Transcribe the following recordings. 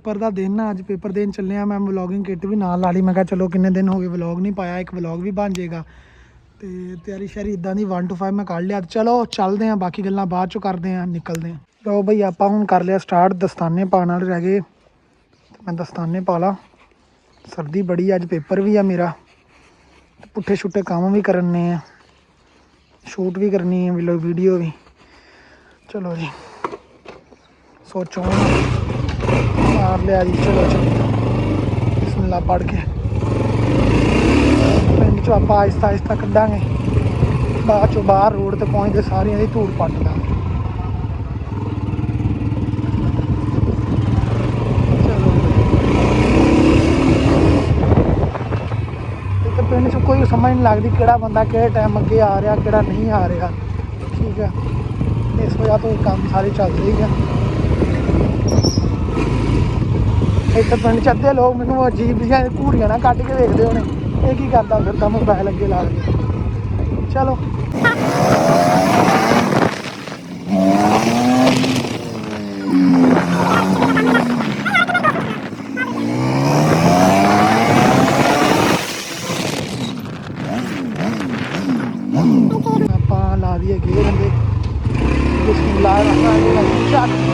Paper का दिन ना, अज पेपर देन चले मैं व्लॉगिंग किट भी नाल ला ली। मैं कहा चलो किन्ने दिन हो गए व्लॉग नहीं पाया, एक व्लॉग भी बन जाएगा। तो तैयारी श्यारी इदा की 1 to 5 मैं कर लिया। चलो चलते हैं, बाकी गल्लां बाद चो करते हैं, निकलते हैं। तो बई आप हूँ कर लिया स्टार्ट, दस्ताने पाने वाले रह गए। मैं दस्ताने पा ला, सर्दी बड़ी अज पेपर भी है मेरा, पुट्ठे छुट्टे काम भी करने हैं, शूट भी करनी है, वीडियो भी। चलो जी सोचो मार लिया जी। चलो बिस्मिल्लाह पढ़ के पिंड चो आप आहिस्ता आहिस्ता कढ़ांगे, बाद चो बाहर रोड ते पहुँचते सारियां दी धूड़ पट देंगे। चलो पिंड च कोई समझ नहीं लगती किहड़ा बंदा किहड़े टाइम अगे आ रहा किहड़ा नहीं आ रहा, ठीक है। इस वजह तो काम सारे चलते ही है। इतने पिंड च अद्धे लोग मैनू अजीब जिहा घूरियां ना कट के देखते होने, ये की करता फिरदा मोबाइल अगे ला के। चलो आप ला दिए गेर अंदे, बिस्मिल्लाह रहमान रहीम।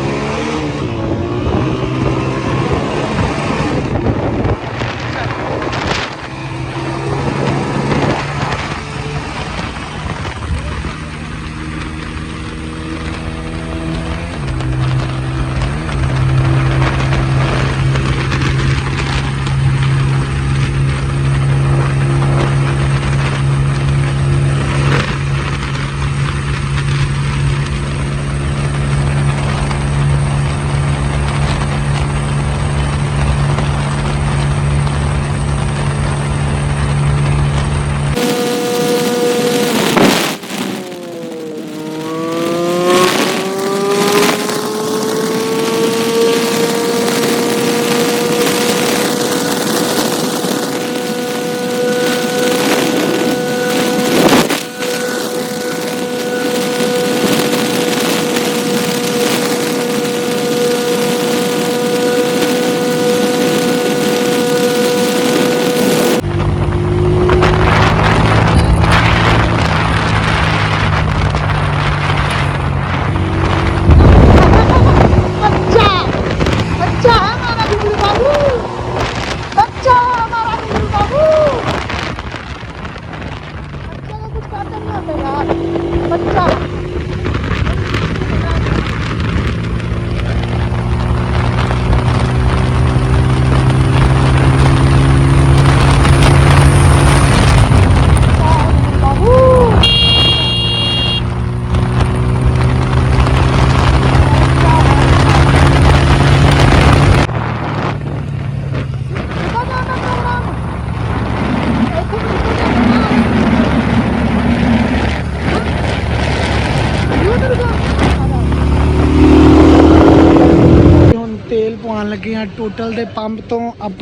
तेल पवान लगे हैं टोटल दे पंप तो। आप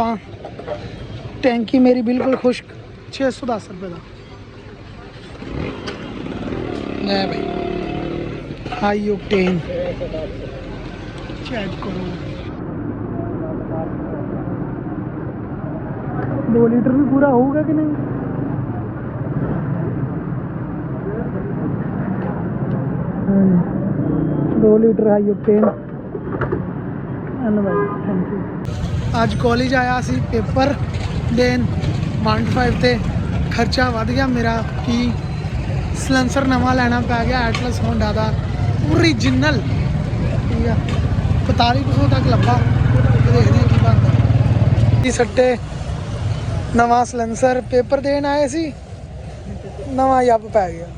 टैंकी मेरी बिल्कुल खुश्क, 610 रुपये का है भाई, हाई ऑक्टेन चेक करो। 2 लीटर भी पूरा होगा कि नहीं? हाँ 2 litre high octane. Thank you. अज कॉलेज आया सी पेपर देन 1 to 5 ते खर्चा वध गया मेरा कि सलेंसर नवा लेना पै गया एटलस होंडा का ओरिजिनल, ठीक है। 4500 तक लब्भा, देखते हैं की बनता। सट्टे नवा सलेंसर पेपर देन आए सी, नवा यप पै गया।